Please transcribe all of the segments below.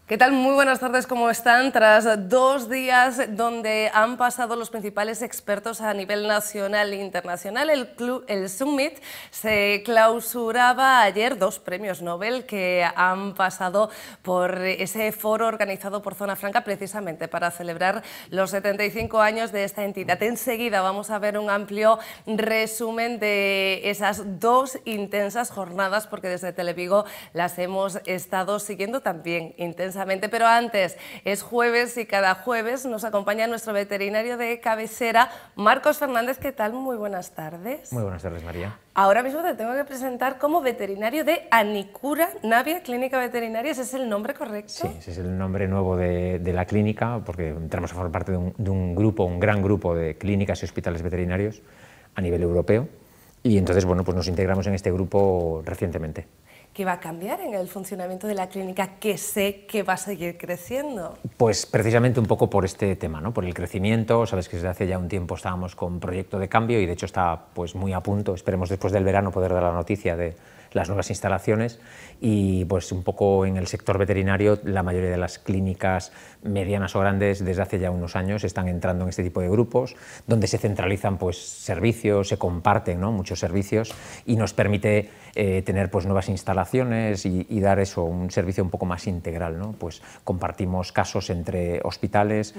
¿Qué tal? Muy buenas tardes, ¿cómo están? Tras 2 días donde han pasado los principales expertos a nivel nacional e internacional, el Summit se clausuraba ayer. 2 premios Nobel que han pasado por ese foro organizado por Zona Franca precisamente para celebrar los 75 años de esta entidad. Enseguida vamos a ver un amplio resumen de esas 2 intensas jornadas, porque desde Televigo las hemos estado siguiendo también intensamente. Pero antes, es jueves y cada jueves nos acompaña nuestro veterinario de cabecera, Marcos Fernández. ¿Qué tal? Muy buenas tardes. Muy buenas tardes, María. Ahora mismo te tengo que presentar como veterinario de Anicura Navia Clínica Veterinaria. ¿Ese es el nombre correcto? Sí, ese es el nombre nuevo de la clínica, porque entramos a formar parte de un grupo, un gran grupo de clínicas y hospitales veterinarios a nivel europeo, y entonces, bueno, pues nos integramos en este grupo recientemente. ¿Qué va a cambiar en el funcionamiento de la clínica, que sé que va a seguir creciendo? Pues precisamente un poco por este tema, ¿no? Por el crecimiento. Sabes que desde hace ya un tiempo estábamos con proyecto de cambio y de hecho está pues muy a punto. Esperemos después del verano poder dar la noticia de las nuevas instalaciones, y pues un poco en el sector veterinario la mayoría de las clínicas medianas o grandes desde hace ya unos años están entrando en este tipo de grupos donde se centralizan pues servicios, se comparten, ¿no?, muchos servicios, y nos permite tener pues nuevas instalaciones y dar eso, un servicio un poco más integral, ¿no? Pues compartimos casos entre hospitales.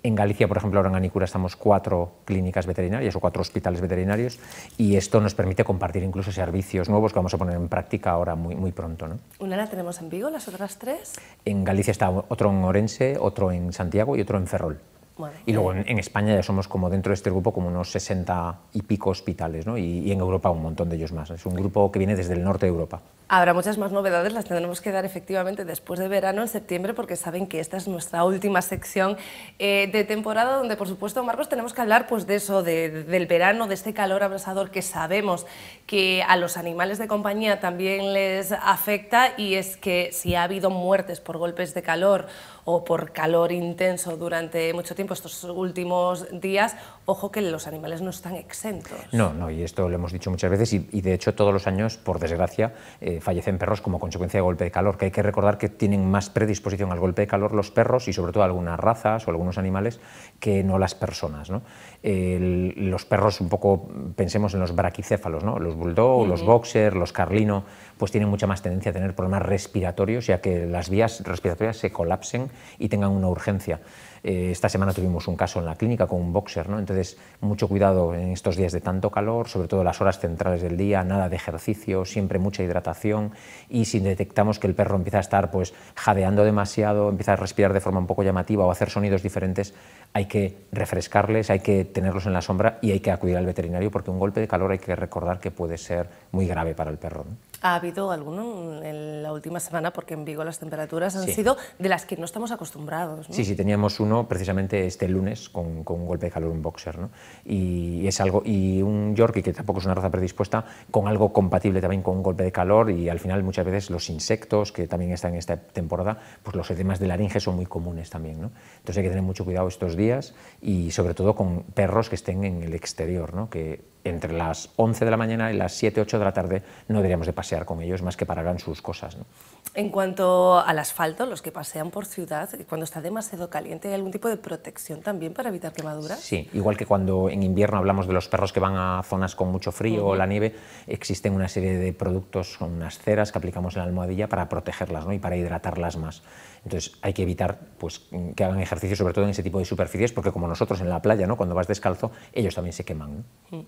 En Galicia, por ejemplo, ahora en Anicura estamos 4 clínicas veterinarias o 4 hospitales veterinarios, y esto nos permite compartir incluso servicios nuevos que vamos a poner en práctica ahora muy pronto, ¿no? ¿Una la tenemos en Vigo, las otras 3? En Galicia está otro en Orense, otro en Santiago y otro en Ferrol. Bueno, y luego en España ya somos, como dentro de este grupo, como unos 60 y pico hospitales, ¿no? Y en Europa un montón de ellos más. Es un grupo que viene desde el norte de Europa. Habrá muchas más novedades, las tendremos que dar efectivamente después de verano, en septiembre, porque saben que esta es nuestra última sección de temporada, donde por supuesto, Marcos, tenemos que hablar pues de eso, del verano, de este calor abrasador que sabemos que a los animales de compañía también les afecta, y es que si ha habido muertes por golpes de calor o por calor intenso durante mucho tiempo estos últimos días, ojo que los animales no están exentos. No, y esto lo hemos dicho muchas veces, y de hecho todos los años, por desgracia, fallecen perros como consecuencia de golpe de calor, que hay que recordar que tienen más predisposición al golpe de calor los perros, y sobre todo algunas razas o algunos animales, que no las personas, ¿no? Los perros, un poco pensemos en los braquicéfalos, ¿no? Los bulldog, los boxer, los carlino, pues tienen mucha más tendencia a tener problemas respiratorios, ya que las vías respiratorias se colapsen y tengan una urgencia. Esta semana tuvimos un caso en la clínica con un boxer, ¿no? Entonces, mucho cuidado en estos días de tanto calor, sobre todo las horas centrales del día, nada de ejercicio, siempre mucha hidratación, y si detectamos que el perro empieza a estar pues jadeando demasiado, empieza a respirar de forma un poco llamativa o a hacer sonidos diferentes, hay que refrescarles, hay que tenerlos en la sombra y hay que acudir al veterinario, porque un golpe de calor hay que recordar que puede ser muy grave para el perro, ¿no? ¿Ha habido alguno en la última semana? Porque en Vigo las temperaturas han sido de las que no estamos acostumbrados, ¿no? Sí, teníamos uno precisamente este lunes con un golpe de calor, un boxer, ¿no? Y es algo, y un Yorkie, que tampoco es una raza predispuesta, con algo compatible también con un golpe de calor, y al final muchas veces los insectos, que también están en esta temporada, pues los edemas de laringe son muy comunes también, ¿no? Entonces hay que tener mucho cuidado estos días, y sobre todo con perros que estén en el exterior, ¿no? Que entre las 11 de la mañana y las 7, 8 de la tarde no deberíamos de pasear con ellos, más que para hagan sus cosas, ¿no? En cuanto al asfalto, los que pasean por ciudad, cuando está demasiado caliente, ¿hay algún tipo de protección también para evitar quemaduras? Sí, igual que cuando en invierno hablamos de los perros que van a zonas con mucho frío o la nieve, existen una serie de productos, con unas ceras que aplicamos en la almohadilla para protegerlas, ¿no? Y para hidratarlas más. Entonces hay que evitar pues, que hagan ejercicio, sobre todo en ese tipo de superficies, porque como nosotros en la playa, ¿no?, cuando vas descalzo, ellos también se queman, ¿no?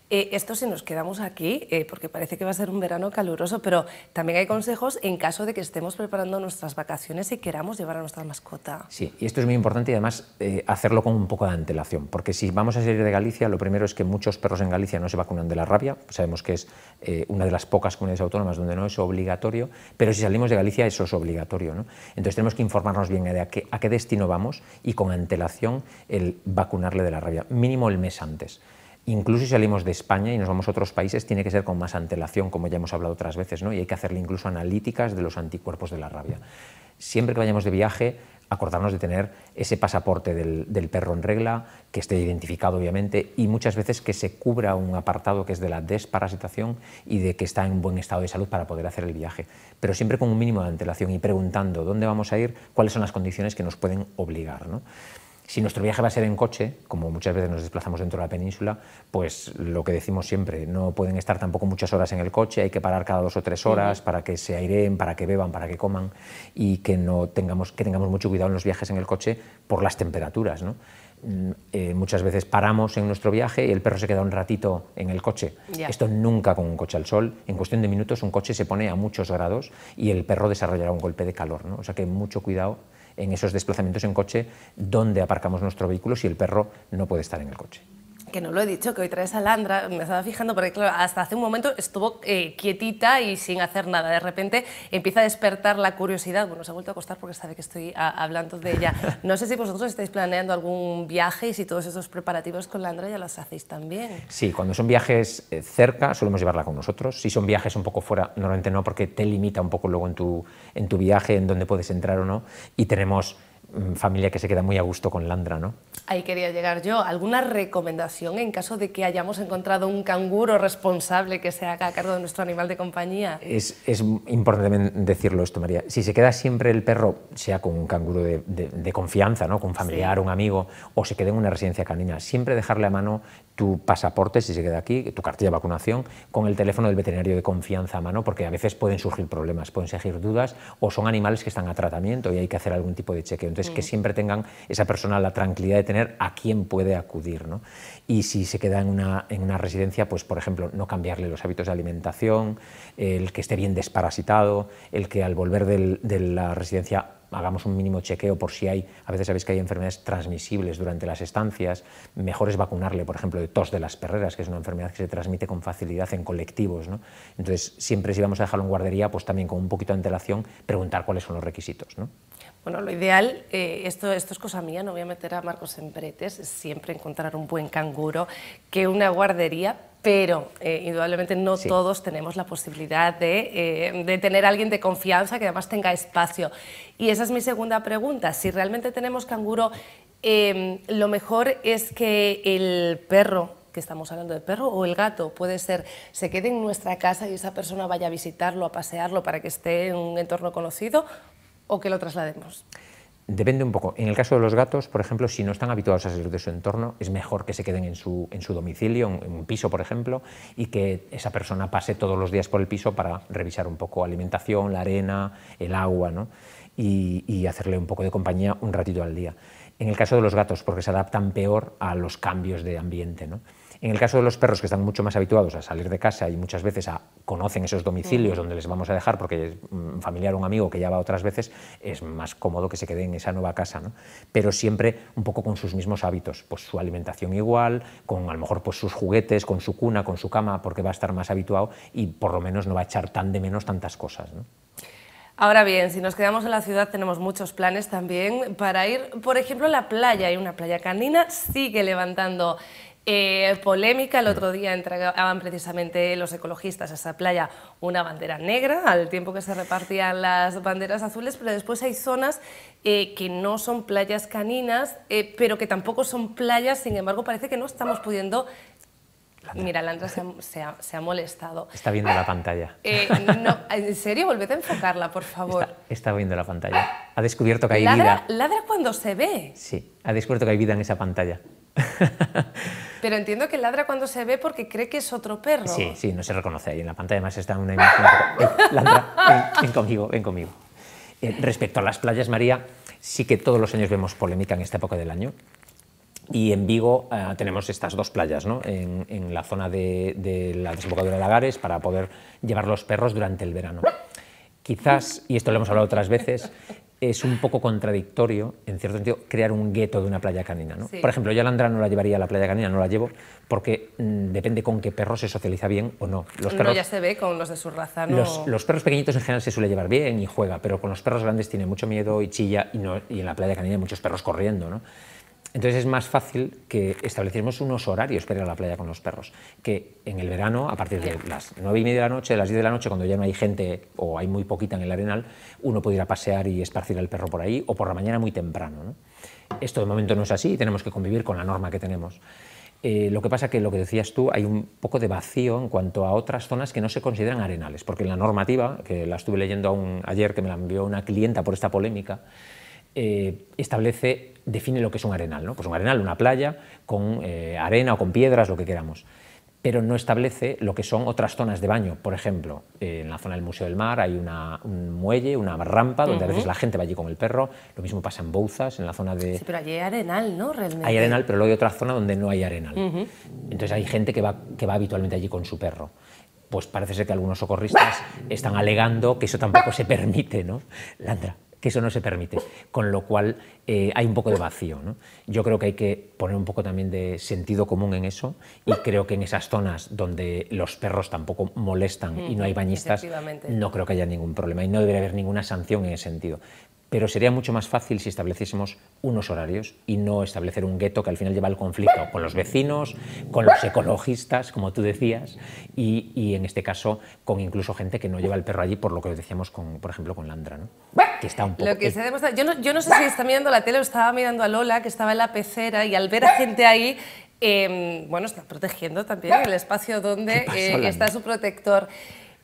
Esto si nos quedamos aquí, porque parece que va a ser un verano caluroso, pero también hay consejos en caso de que estemos preparando nuestras vacaciones y queramos llevar a nuestra mascota. Sí, y esto es muy importante, y además hacerlo con un poco de antelación, porque si vamos a salir de Galicia, lo primero es que muchos perros en Galicia no se vacunan de la rabia. Sabemos que es una de las pocas comunidades autónomas donde no es obligatorio, pero si salimos de Galicia eso es obligatorio, ¿no? Entonces tenemos que informarnos bien de a qué destino vamos, y con antelación el vacunarle de la rabia, mínimo el mes antes. Incluso si salimos de España y nos vamos a otros países, tiene que ser con más antelación, como ya hemos hablado otras veces, ¿no? Y hay que hacerle incluso analíticas de los anticuerpos de la rabia. Siempre que vayamos de viaje, acordarnos de tener ese pasaporte del perro en regla, que esté identificado obviamente, y muchas veces que se cubra un apartado que es de la desparasitación y de que está en buen estado de salud para poder hacer el viaje. Pero siempre con un mínimo de antelación y preguntando dónde vamos a ir, cuáles son las condiciones que nos pueden obligar, ¿no? Si nuestro viaje va a ser en coche, como muchas veces nos desplazamos dentro de la península, pues lo que decimos siempre, no pueden estar tampoco muchas horas en el coche, hay que parar cada 2 o 3 horas para que se aireen, para que beban, para que coman, y que tengamos mucho cuidado en los viajes en el coche por las temperaturas, ¿no? Muchas veces paramos en nuestro viaje y el perro se queda un ratito en el coche. Esto nunca con un coche al sol. En cuestión de minutos un coche se pone a muchos grados y el perro desarrollará un golpe de calor, ¿no? O sea que mucho cuidado en esos desplazamientos en coche donde aparcamos nuestro vehículo si el perro no puede estar en el coche. Que no lo he dicho, que hoy traes a Landra, me estaba fijando, porque claro, hasta hace un momento estuvo quietita y sin hacer nada. De repente empieza a despertar la curiosidad. Bueno, se ha vuelto a acostar porque sabe que estoy hablando de ella. No sé si vosotros estáis planeando algún viaje y si todos esos preparativos con Landra ya los hacéis también. Sí, cuando son viajes cerca solemos llevarla con nosotros. Si son viajes un poco fuera, normalmente no, porque te limita un poco luego en tu viaje, en dónde puedes entrar o no. Y tenemos familia que se queda muy a gusto con Landra, ¿no? Ahí quería llegar yo. ¿Alguna recomendación en caso de que hayamos encontrado un canguro responsable que se haga cargo de nuestro animal de compañía? Es importante decirlo esto, María. Si se queda siempre el perro, sea con un canguro de confianza, ¿no? Con un familiar, un amigo, o se quede en una residencia canina, siempre dejarle a mano tu pasaporte, si se queda aquí, tu cartilla de vacunación, con el teléfono del veterinario de confianza a mano, porque a veces pueden surgir problemas, pueden surgir dudas, o son animales que están a tratamiento y hay que hacer algún tipo de chequeo. Entonces, que siempre tengan esa persona la tranquilidad de tener a quién puede acudir, ¿no? Y si se queda en una residencia, pues por ejemplo, no cambiarle los hábitos de alimentación, el que esté bien desparasitado, el que al volver de la residencia hagamos un mínimo chequeo por si hay, a veces sabéis que hay enfermedades transmisibles durante las estancias, mejor es vacunarle, por ejemplo, de tos de las perreras, que es una enfermedad que se transmite con facilidad en colectivos, ¿no? Entonces, siempre si vamos a dejarlo en guardería, pues también con un poquito de antelación, preguntar cuáles son los requisitos, ¿no? Bueno, lo ideal, esto es cosa mía, no voy a meter a Marcos en bretes, es siempre encontrar un buen canguro que una guardería, pero indudablemente no todos tenemos la posibilidad de tener a alguien de confianza que además tenga espacio. Y esa es mi segunda pregunta, si realmente tenemos canguro, lo mejor es que el perro, que estamos hablando de perro, o el gato, puede ser, se quede en nuestra casa y esa persona vaya a visitarlo, a pasearlo para que esté en un entorno conocido, o que lo traslademos. Depende un poco. En el caso de los gatos, por ejemplo, si no están habituados a salir de su entorno, es mejor que se queden en su domicilio, en un piso, por ejemplo, y que esa persona pase todos los días por el piso para revisar un poco alimentación, la arena, el agua, ¿no? Y hacerle un poco de compañía un ratito al día. En el caso de los gatos, porque se adaptan peor a los cambios de ambiente, ¿no? En el caso de los perros, que están mucho más habituados a salir de casa y muchas veces conocen esos domicilios donde les vamos a dejar porque es un familiar o un amigo que ya va otras veces, es más cómodo que se quede en esa nueva casa, ¿no? Pero siempre un poco con sus mismos hábitos, pues su alimentación igual, con a lo mejor pues sus juguetes, con su cuna, con su cama, porque va a estar más habituado y por lo menos no va a echar tan de menos tantas cosas, ¿no? Ahora bien, si nos quedamos en la ciudad tenemos muchos planes también para ir, por ejemplo, a la playa. Hay una playa canina, sigue levantando polémica. El otro día entregaban precisamente los ecologistas a esa playa una bandera negra, al tiempo que se repartían las banderas azules, pero después hay zonas que no son playas caninas, pero que tampoco son playas, sin embargo parece que no estamos pudiendo... Mira, Landra se ha molestado. Está viendo la pantalla. No, ¿en serio? Volved a enfocarla, por favor. Está viendo la pantalla. Ha descubierto que hay vida. Ladra cuando se ve. Sí, ha descubierto que hay vida en esa pantalla. Pero entiendo que ladra cuando se ve porque cree que es otro perro. Sí, sí, no se reconoce ahí. En la pantalla además está una imagen un poco... Landra, ven conmigo, ven conmigo. Respecto a las playas, María, sí que todos los años vemos polémica en esta época del año. Y en Vigo tenemos estas dos playas, ¿no? En la zona de la desembocadura de Lagares para poder llevar los perros durante el verano. Quizás, y esto lo hemos hablado otras veces, es un poco contradictorio, en cierto sentido, crear un gueto de una playa canina, ¿no? Sí. Por ejemplo, yo a Landra no la llevaría a la playa canina, no la llevo, porque depende con qué perro se socializa bien o no. Los perros, no, ya se ve con los de su raza, ¿no? Los perros pequeñitos en general se suele llevar bien y juega, pero con los perros grandes tiene mucho miedo y chilla, y en la playa canina hay muchos perros corriendo, ¿no? Entonces es más fácil que estableciéramos unos horarios para ir a la playa con los perros, que en el verano, a partir de las 9:30 de la noche, las 10 de la noche, cuando ya no hay gente o hay muy poquita en el arenal, uno puede ir a pasear y esparcir al perro por ahí, o por la mañana muy temprano, ¿no? Esto de momento no es así y tenemos que convivir con la norma que tenemos. Lo que pasa que, lo que decías tú, hay un poco de vacío en cuanto a otras zonas que no se consideran arenales, porque en la normativa, que la estuve leyendo ayer, que me la envió una clienta por esta polémica, define lo que es un arenal, ¿no? Pues un arenal, una playa con arena o con piedras, lo que queramos, pero no establece lo que son otras zonas de baño. Por ejemplo, en la zona del Museo del Mar hay un muelle, una rampa, donde a veces la gente va allí con el perro. Lo mismo pasa en Bouzas, en la zona de... Sí, pero allí hay arenal, ¿no? Realmente. Hay arenal, pero luego hay otra zona donde no hay arenal. Entonces hay gente que va habitualmente allí con su perro. Pues parece ser que algunos socorristas están alegando que eso tampoco se permite, ¿no, Landra? Que eso no se permite, con lo cual hay un poco de vacío, ¿no? Yo creo que hay que poner un poco también de sentido común en eso, y creo que en esas zonas donde los perros tampoco molestan y no hay bañistas, no creo que haya ningún problema y no debería haber ninguna sanción en ese sentido. Pero sería mucho más fácil si estableciésemos unos horarios y no establecer un gueto que al final lleva al conflicto con los vecinos, con los ecologistas, como tú decías, y en este caso con incluso gente que no lleva el perro allí, por lo que decíamos, por ejemplo, con Landra, ¿no? Que está un poco... Lo que se demuestra, yo no sé si está mirando la tele o estaba mirando a Lola, que estaba en la pecera, y al ver a gente ahí, bueno, está protegiendo también el espacio donde está su protector.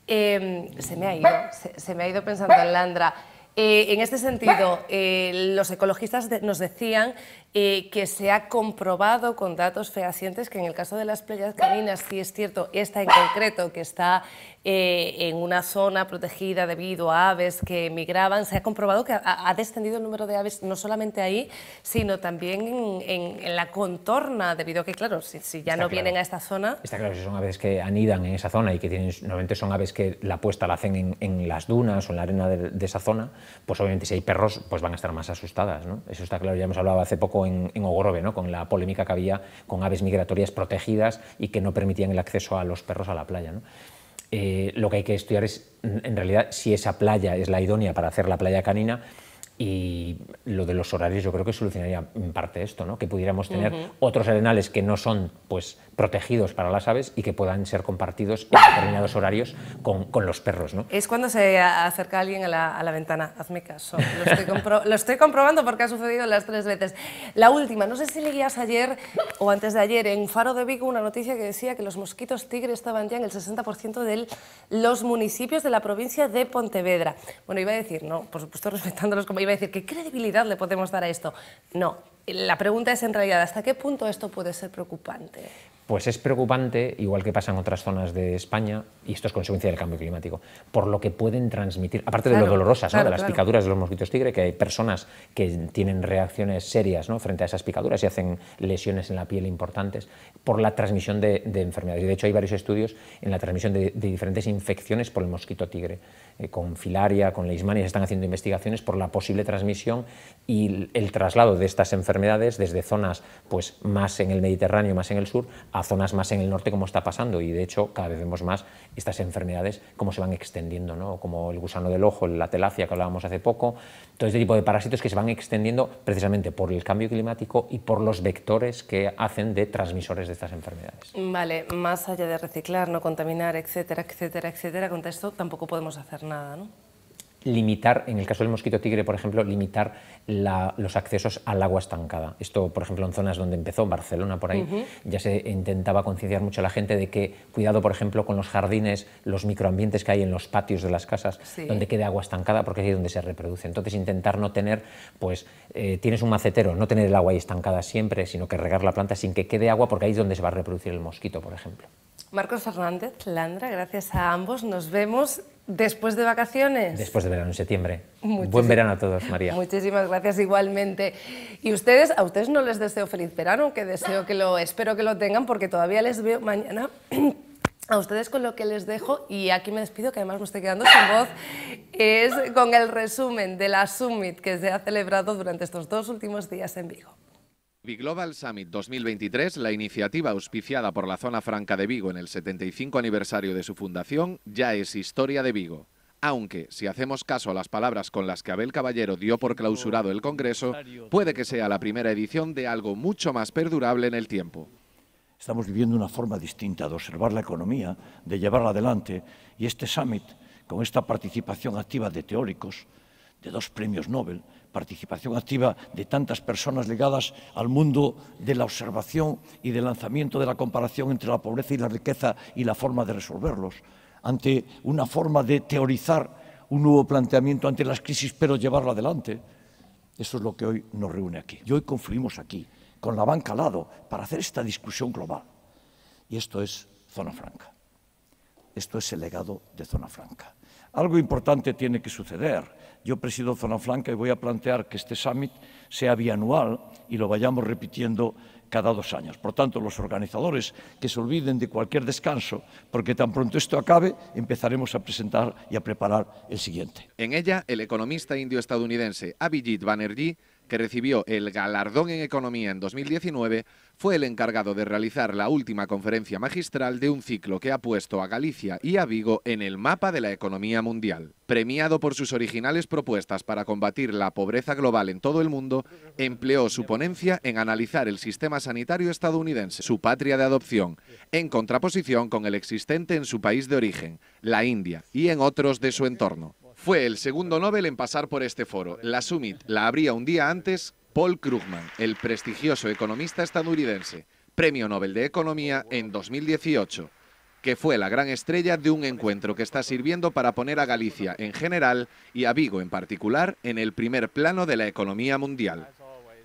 Se me ha ido pensando en Landra. En este sentido, los ecologistas nos decían que se ha comprobado con datos fehacientes que en el caso de las playas caninas, sí es cierto, esta en concreto, que está en una zona protegida debido a aves que migraban, se ha comprobado que ha descendido el número de aves no solamente ahí, sino también en la contorna, debido a que, claro, si ya no vienen a esta zona... Está claro, si son aves que anidan en esa zona y que normalmente son aves que la puesta la hacen en las dunas o en la arena de esa zona, pues obviamente si hay perros pues van a estar más asustadas, ¿no? Eso está claro. Ya hemos hablado hace poco en Ogrove, ¿no? Con la polémica que había con aves migratorias protegidas y que no permitían el acceso a los perros a la playa, ¿no? Lo que hay que estudiar es, en realidad, si esa playa es la idónea para hacer la playa canina, y lo de los horarios yo creo que solucionaría en parte esto, ¿no? Que pudiéramos tener otros arenales que no son pues protegidos para las aves y que puedan ser compartidos en determinados horarios con los perros, ¿no? Es cuando se acerca alguien a la ventana, hazme caso, lo estoy comprobando porque ha sucedido las 3 veces. La última, no sé si leías ayer o antes de ayer en Faro de Vigo una noticia que decía que los mosquitos tigre estaban ya en el 60% de los municipios de la provincia de Pontevedra. Bueno, iba a decir, no, por supuesto respetándolos, como iba a decir, ¿qué credibilidad le podemos dar a esto? No, la pregunta es en realidad, ¿hasta qué punto esto puede ser preocupante? Pues es preocupante, igual que pasa en otras zonas de España, y esto es consecuencia del cambio climático, por lo que pueden transmitir, aparte de lo dolorosas, ¿no? De las picaduras de los mosquitos tigre, que hay personas que tienen reacciones serias, ¿no? Frente a esas picaduras y hacen lesiones en la piel importantes, por la transmisión de enfermedades. Y de hecho hay varios estudios en la transmisión de diferentes infecciones por el mosquito tigre, con filaria, con leishmania, se están haciendo investigaciones por la posible transmisión y el traslado de estas enfermedades desde zonas pues, más en el Mediterráneo, más en el sur, a zonas más en el norte, como está pasando, y de hecho cada vez vemos más estas enfermedades como se van extendiendo, ¿no? Como el gusano del ojo, la telacia que hablábamos hace poco, todo este tipo de parásitos que se van extendiendo precisamente por el cambio climático y por los vectores que hacen de transmisores de estas enfermedades. Vale, más allá de reciclar, no contaminar, etcétera, etcétera, etcétera, contra esto tampoco podemos hacer nada, ¿no? Limitar, en el caso del mosquito tigre, por ejemplo, limitar los accesos al agua estancada. Esto, por ejemplo, en zonas donde empezó, Barcelona, por ahí, ya se intentaba concienciar mucho a la gente de que, cuidado, por ejemplo, con los jardines, los microambientes que hay en los patios de las casas, donde quede agua estancada, porque es ahí donde se reproduce. Entonces, intentar no tener, pues, tienes un macetero, no tener el agua ahí estancada siempre, sino que regar la planta sin que quede agua, porque ahí es donde se va a reproducir el mosquito, por ejemplo. Marcos Fernández, Landra, gracias a ambos. Nos vemos después de vacaciones. Después de verano, en septiembre. Buen verano a todos, María. Muchísimas gracias igualmente. Y a ustedes no les deseo feliz verano, aunque espero que lo tengan, porque todavía les veo mañana. A ustedes con lo que les dejo, y aquí me despido, que además me estoy quedando sin voz, es con el resumen de la Summit que se ha celebrado durante estos 2 últimos días en Vigo. Biglobal Summit 2023, la iniciativa auspiciada por la Zona Franca de Vigo en el 75 aniversario de su fundación, ya es historia de Vigo. Aunque, si hacemos caso a las palabras con las que Abel Caballero dio por clausurado el Congreso, puede que sea la primera edición de algo mucho más perdurable en el tiempo. Estamos viviendo una forma distinta de observar la economía, de llevarla adelante, y este summit, con esta participación activa de teóricos, de 2 premios Nobel, participación activa de tantas personas ligadas al mundo de la observación y del lanzamiento de la comparación entre la pobreza y la riqueza y la forma de resolverlos, ante una forma de teorizar un nuevo planteamiento ante las crisis, pero llevarlo adelante. Eso es lo que hoy nos reúne aquí. Y hoy confluimos aquí, con la banca al lado, para hacer esta discusión global. Y esto es Zona Franca. Esto es el legado de Zona Franca. Algo importante tiene que suceder. Yo presido Zona Franca y voy a plantear que este summit sea bianual y lo vayamos repitiendo cada 2 años. Por tanto, los organizadores que se olviden de cualquier descanso, porque tan pronto esto acabe, empezaremos a presentar y a preparar el siguiente. En ella, el economista indio-estadounidense Abhijit Banerjee, que recibió el galardón en economía en 2019, fue el encargado de realizar la última conferencia magistral de un ciclo que ha puesto a Galicia y a Vigo en el mapa de la economía mundial. Premiado por sus originales propuestas para combatir la pobreza global en todo el mundo, empleó su ponencia en analizar el sistema sanitario estadounidense, su patria de adopción, en contraposición con el existente en su país de origen, la India, y en otros de su entorno. Fue el segundo Nobel en pasar por este foro. La Summit la abría un día antes Paul Krugman, el prestigioso economista estadounidense, Premio Nobel de Economía en 2018, que fue la gran estrella de un encuentro que está sirviendo para poner a Galicia en general y a Vigo en particular en el primer plano de la economía mundial.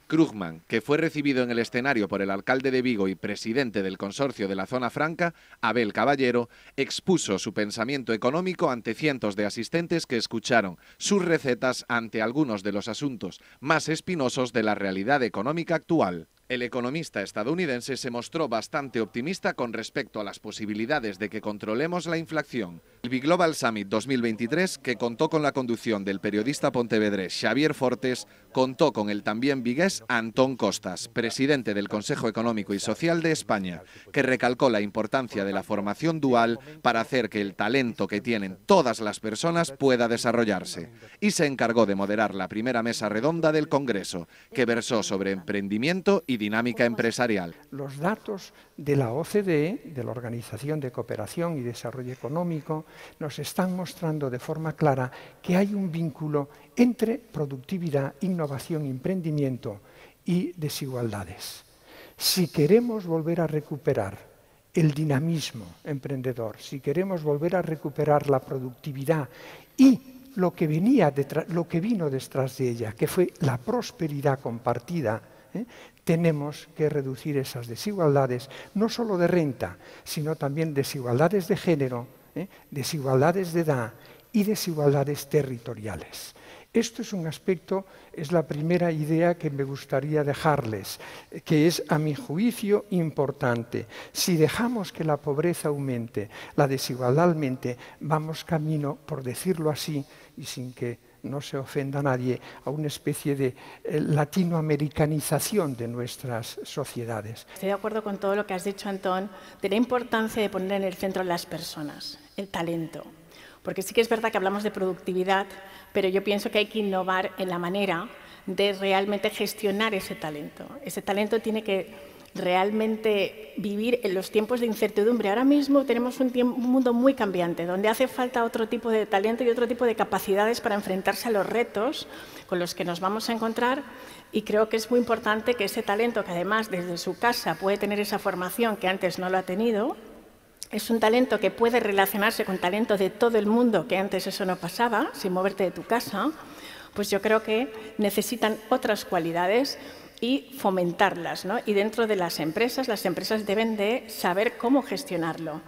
Krugman, que fue recibido en el escenario por el alcalde de Vigo y presidente del consorcio de la Zona Franca, Abel Caballero, expuso su pensamiento económico ante cientos de asistentes que escucharon sus recetas ante algunos de los asuntos más espinosos de la realidad económica actual. El economista estadounidense se mostró bastante optimista con respecto a las posibilidades de que controlemos la inflación. El Big Global Summit 2023, que contó con la conducción del periodista pontevedrés Xavier Fortes, contó con el también vigués Antón Costas, presidente del Consejo Económico y Social de España, que recalcó la importancia de la formación dual para hacer que el talento que tienen todas las personas pueda desarrollarse. Y se encargó de moderar la primera mesa redonda del Congreso, que versó sobre emprendimiento y dinámica empresarial. Los datos de la OCDE, de la Organización de Cooperación y Desarrollo Económico, nos están mostrando de forma clara que hay un vínculo entre productividad, innovación, emprendimiento y desigualdades. Si queremos volver a recuperar el dinamismo emprendedor, si queremos volver a recuperar la productividad y lo que vino detrás de ella, que fue la prosperidad compartida, tenemos que reducir esas desigualdades, no solo de renta, sino también desigualdades de género, desigualdades de edad y desigualdades territoriales. Esto es un aspecto, es la primera idea que me gustaría dejarles, que es, a mi juicio, importante. Si dejamos que la pobreza aumente, la desigualdad aumente, vamos camino, por decirlo así, y sin que no se ofenda a nadie, a una especie de latinoamericanización de nuestras sociedades. Estoy de acuerdo con todo lo que has dicho, Antón, de la importancia de poner en el centro las personas, el talento. Porque sí que es verdad que hablamos de productividad, pero yo pienso que hay que innovar en la manera de realmente gestionar ese talento. Ese talento tiene que realmente vivir en los tiempos de incertidumbre. Ahora mismo tenemos un mundo muy cambiante, donde hace falta otro tipo de talento y otro tipo de capacidades para enfrentarse a los retos con los que nos vamos a encontrar, y creo que es muy importante que ese talento, que además desde su casa puede tener esa formación que antes no lo ha tenido, es un talento que puede relacionarse con talento de todo el mundo, que antes eso no pasaba, sin moverte de tu casa, pues yo creo que necesitan otras cualidades y fomentarlas, ¿no? Y dentro de las empresas deben de saber cómo gestionarlo,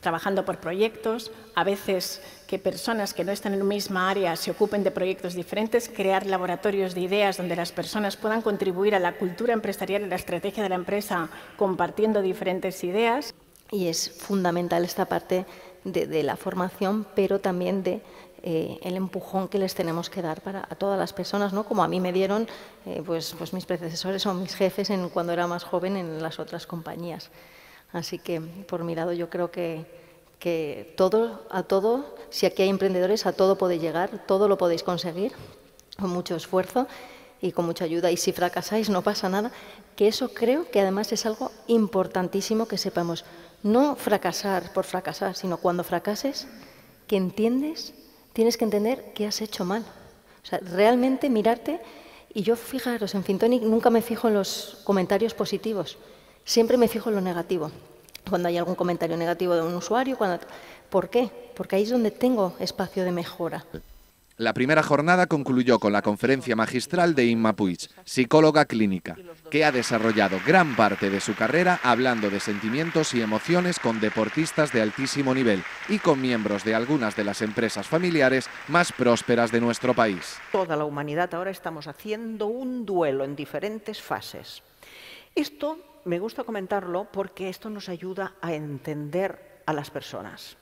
trabajando por proyectos, a veces que personas que no están en la misma área se ocupen de proyectos diferentes, crear laboratorios de ideas donde las personas puedan contribuir a la cultura empresarial y la estrategia de la empresa compartiendo diferentes ideas. Y es fundamental esta parte de la formación, pero también de el empujón que les tenemos que dar a todas las personas, ¿no? Como a mí me dieron pues mis predecesores o mis jefes cuando era más joven en las otras compañías. Así que, por mi lado, yo creo que que a todo, si aquí hay emprendedores, a todo podéis llegar, todo lo podéis conseguir con mucho esfuerzo y con mucha ayuda. Y si fracasáis, no pasa nada, que eso creo que además es algo importantísimo que sepamos. No fracasar por fracasar, sino cuando fracases, que entiendes, tienes que entender que has hecho mal. O sea, realmente mirarte, y yo, fijaros, en Fintonic nunca me fijo en los comentarios positivos, siempre me fijo en lo negativo. Cuando hay algún comentario negativo de un usuario, ¿por qué? Porque ahí es donde tengo espacio de mejora. La primera jornada concluyó con la conferencia magistral de Imma Puig, psicóloga clínica, que ha desarrollado gran parte de su carrera hablando de sentimientos y emociones con deportistas de altísimo nivel y con miembros de algunas de las empresas familiares más prósperas de nuestro país. Toda la humanidad ahora estamos haciendo un duelo en diferentes fases. Esto me gusta comentarlo porque esto nos ayuda a entender a las personas.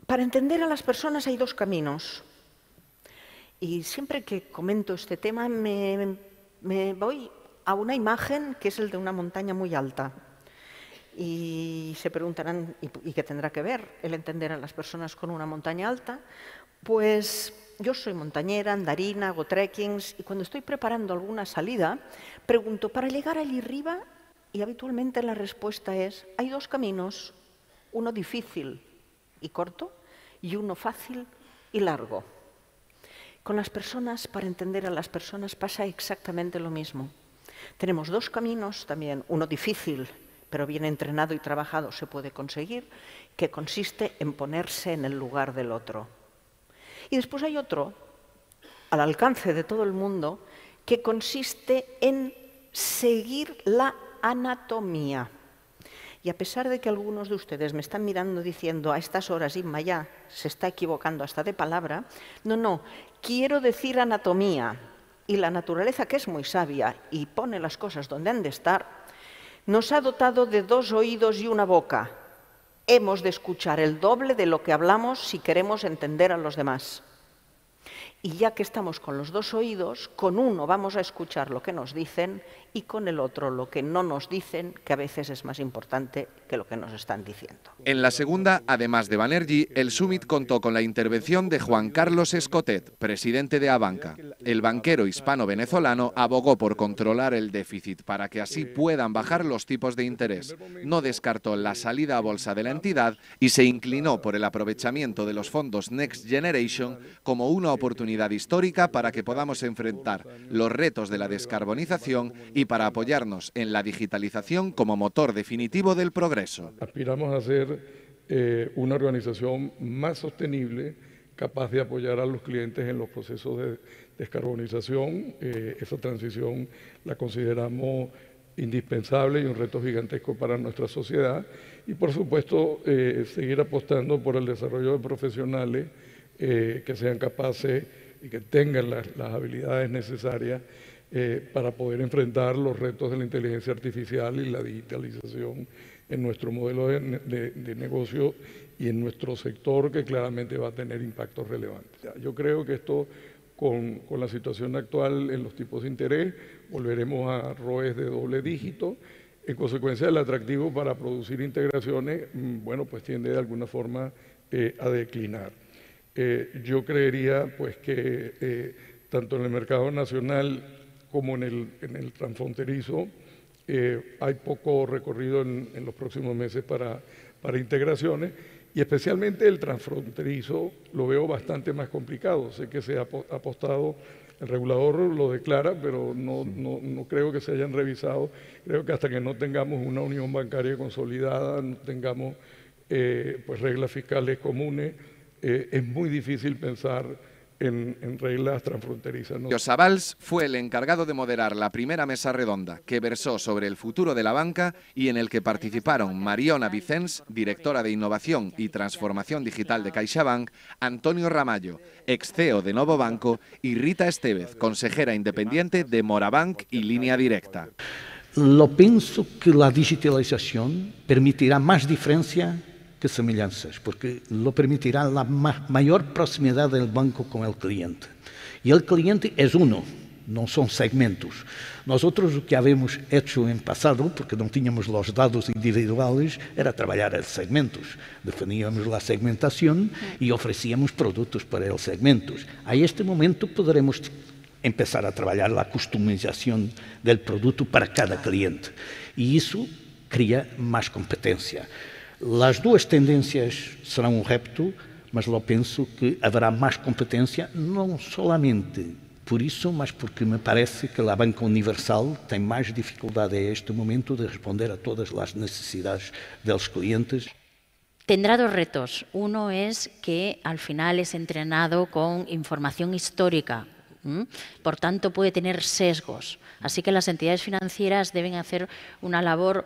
Para entender a las personas hay dos caminos. Y siempre que comento este tema me voy a una imagen que es el de una montaña muy alta. Y se preguntarán, ¿y qué tendrá que ver el entender a las personas con una montaña alta? Pues yo soy montañera, andarina, hago trekkings, y cuando estoy preparando alguna salida, pregunto, ¿para llegar allí arriba? Y habitualmente la respuesta es, hay dos caminos, uno difícil y corto, y uno fácil y largo. Con las personas, para entender a las personas, pasa exactamente lo mismo. Tenemos dos caminos también, uno difícil, pero bien entrenado y trabajado se puede conseguir, que consiste en ponerse en el lugar del otro. Y después hay otro, al alcance de todo el mundo, que consiste en seguir la anatomía. Y a pesar de que algunos de ustedes me están mirando diciendo a estas horas Imma ya se está equivocando hasta de palabra, no, quiero decir anatomía. Y la naturaleza, que es muy sabia y pone las cosas donde han de estar, nos ha dotado de dos oídos y una boca. Hemos de escuchar el doble de lo que hablamos si queremos entender a los demás. Y ya que estamos con los dos oídos, con uno vamos a escuchar lo que nos dicen y con el otro lo que no nos dicen, que a veces es más importante que lo que nos están diciendo. En la segunda, además de Banerjee, el Summit contó con la intervención de Juan Carlos Escotet, presidente de Abanca. El banquero hispano-venezolano abogó por controlar el déficit para que así puedan bajar los tipos de interés. No descartó la salida a bolsa de la entidad y se inclinó por el aprovechamiento de los fondos Next Generation como una oportunidad histórica para que podamos enfrentar los retos de la descarbonización y para apoyarnos en la digitalización como motor definitivo del progreso. Aspiramos a ser una organización más sostenible, capaz de apoyar a los clientes en los procesos de descarbonización. Esa transición la consideramos indispensable y un reto gigantesco para nuestra sociedad. Y por supuesto, seguir apostando por el desarrollo de profesionales que sean capaces y que tengan las habilidades necesarias para poder enfrentar los retos de la inteligencia artificial y la digitalización en nuestro modelo de negocio y en nuestro sector, que claramente va a tener impactos relevantes. Yo creo que esto, con la situación actual en los tipos de interés, volveremos a ROEs de doble dígito. En consecuencia, el atractivo para producir integraciones, bueno, pues tiende de alguna forma a declinar. Yo creería pues que tanto en el mercado nacional como en el transfronterizo hay poco recorrido en los próximos meses para integraciones, y especialmente el transfronterizo lo veo bastante más complicado. Sé que se ha apostado, el regulador lo declara, pero no creo que se hayan revisado. Creo que hasta que no tengamos una unión bancaria consolidada, no tengamos pues reglas fiscales comunes, es muy difícil pensar en reglas transfronterizas, ¿no? José Valls fue el encargado de moderar la primera mesa redonda, que versó sobre el futuro de la banca y en el que participaron Mariona Vicens, directora de Innovación y Transformación Digital de CaixaBank, Antonio Ramallo, ex CEO de Novo Banco, y Rita Estevez, consejera independiente de Morabanc y Línea Directa. Lo pienso que la digitalización permitirá más diferencia que semejanzas, porque lo permitirá la mayor proximidad del banco con el cliente. Y el cliente es uno, não são segmentos. Nosotros o que habíamos hecho em passado, porque não tínhamos os dados individuais, era trabalhar em segmentos. Definíamos a segmentação e oferecíamos produtos para os segmentos. A este momento poderemos empezar a trabalhar a customização do produto para cada cliente. E isso cria mais competência. As duas tendências serão um repto, mas eu penso que haverá mais competência, não solamente por isso, mas porque me parece que a banca universal tem mais dificuldade a este momento de responder a todas as necessidades dos clientes. Tendrá dos retos. Uno es que al final es entrenado con información histórica. Por tanto, puede tener sesgos. Así que las entidades financieras deben hacer una labor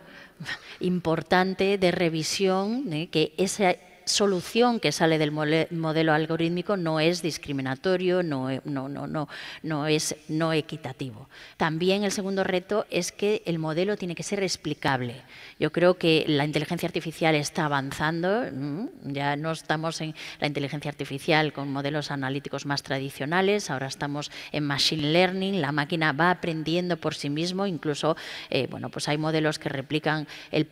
importante de revisión, que esa solución que sale del modelo algorítmico no es discriminatorio, no es no equitativo. También el segundo reto es que el modelo tiene que ser explicable. Yo creo que la inteligencia artificial está avanzando, ya no estamos en la inteligencia artificial con modelos analíticos más tradicionales, ahora estamos en machine learning, la máquina va aprendiendo por sí mismo, incluso pues hay modelos que replican el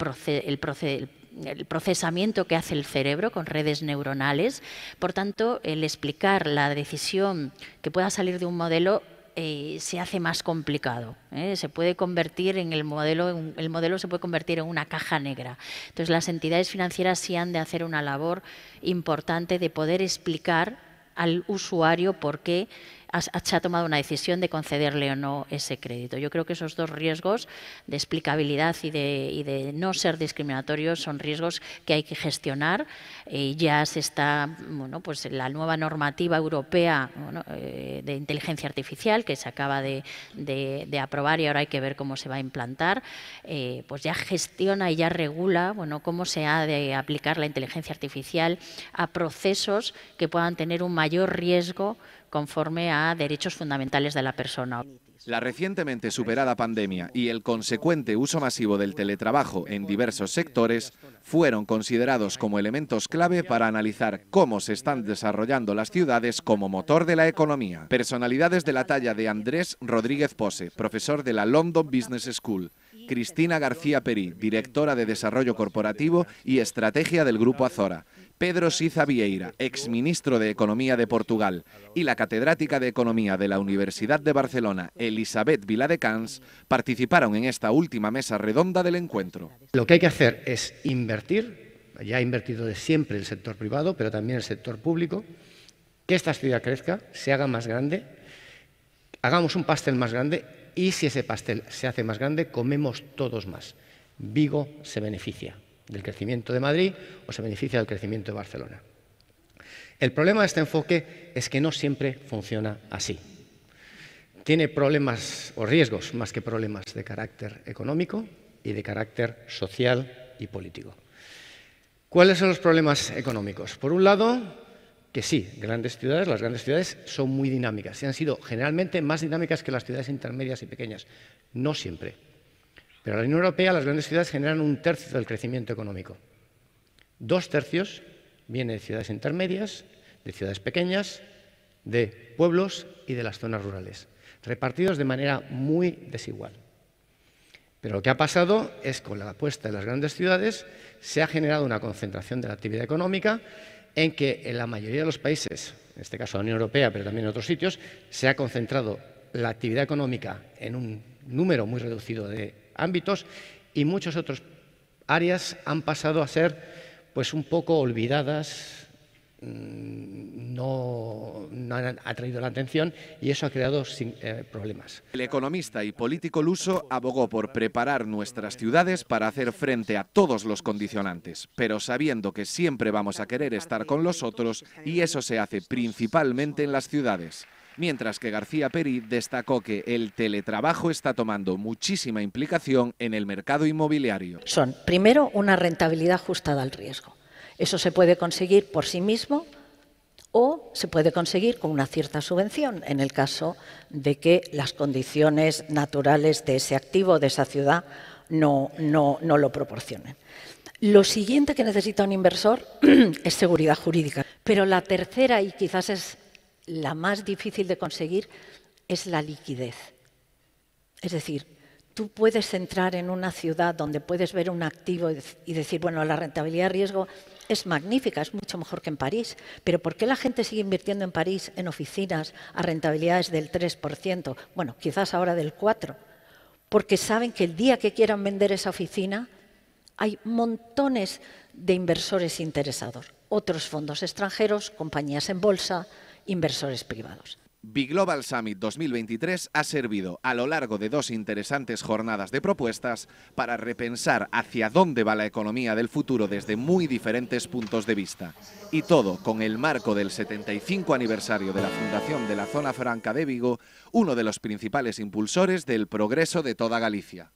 procesamiento que hace el cerebro con redes neuronales. Por tanto, el explicar la decisión que pueda salir de un modelo se hace más complicado. Se puede convertir en el modelo se puede convertir en una caja negra. Entonces, las entidades financieras sí han de hacer una labor importante de poder explicar al usuario por qué se ha tomado una decisión de concederle o no ese crédito. Yo creo que esos dos riesgos de explicabilidad y de no ser discriminatorios son riesgos que hay que gestionar. Ya se está, pues la nueva normativa europea de inteligencia artificial que se acaba de aprobar y ahora hay que ver cómo se va a implantar, pues ya gestiona y ya regula cómo se ha de aplicar la inteligencia artificial a procesos que puedan tener un mayor riesgo conforme a derechos fundamentales de la persona. La recientemente superada pandemia y el consecuente uso masivo del teletrabajo en diversos sectores fueron considerados como elementos clave para analizar cómo se están desarrollando las ciudades como motor de la economía. Personalidades de la talla de Andrés Rodríguez Pose, profesor de la London Business School, Cristina García Perí, directora de Desarrollo Corporativo y Estrategia del Grupo Azora, Pedro Siza Vieira, exministro de Economía de Portugal, y la catedrática de Economía de la Universidad de Barcelona, Elisabet Viladecans, participaron en esta última mesa redonda del encuentro. Lo que hay que hacer es invertir, ya ha invertido de siempre el sector privado, pero también el sector público, que esta ciudad crezca, se haga más grande, hagamos un pastel más grande y si ese pastel se hace más grande, comemos todos más. Vigo se beneficia del crecimiento de Madrid o se beneficia del crecimiento de Barcelona. El problema de este enfoque es que no siempre funciona así. Tiene problemas o riesgos más que problemas de carácter económico y de carácter social y político. ¿Cuáles son los problemas económicos? Por un lado, que sí, las grandes ciudades son muy dinámicas y han sido generalmente más dinámicas que las ciudades intermedias y pequeñas. No siempre. Pero en la Unión Europea las grandes ciudades generan 1/3 del crecimiento económico. 2/3 viene de ciudades intermedias, de ciudades pequeñas, de pueblos y de las zonas rurales, repartidos de manera muy desigual. Pero lo que ha pasado es que con la apuesta de las grandes ciudades se ha generado una concentración de la actividad económica en que en la mayoría de los países, en este caso la Unión Europea, pero también en otros sitios, se ha concentrado la actividad económica en un número muy reducido de ámbitos y muchas otras áreas han pasado a ser pues un poco olvidadas, no han atraído la atención y eso ha creado problemas. El economista y político luso abogó por preparar nuestras ciudades para hacer frente a todos los condicionantes, pero sabiendo que siempre vamos a querer estar con los otros y eso se hace principalmente en las ciudades. Mientras que García Perí destacó que el teletrabajo está tomando muchísima implicación en el mercado inmobiliario. Son, primero, una rentabilidad ajustada al riesgo. Eso se puede conseguir por sí mismo o se puede conseguir con una cierta subvención, en el caso de que las condiciones naturales de ese activo, de esa ciudad, no lo proporcionen. Lo siguiente que necesita un inversor es seguridad jurídica. Pero la tercera, y quizás es la más difícil de conseguir, es la liquidez. Es decir, tú puedes entrar en una ciudad donde puedes ver un activo y decir, bueno, la rentabilidad de riesgo es magnífica, es mucho mejor que en París, pero ¿por qué la gente sigue invirtiendo en París en oficinas a rentabilidades del 3%? Bueno, quizás ahora del 4%, porque saben que el día que quieran vender esa oficina hay montones de inversores interesados, otros fondos extranjeros, compañías en bolsa, inversores privados. Biglobal Summit 2023 ha servido a lo largo de 2 interesantes jornadas de propuestas para repensar hacia dónde va la economía del futuro desde muy diferentes puntos de vista. Y todo con el marco del 75 aniversario de la fundación de la Zona Franca de Vigo, uno de los principales impulsores del progreso de toda Galicia.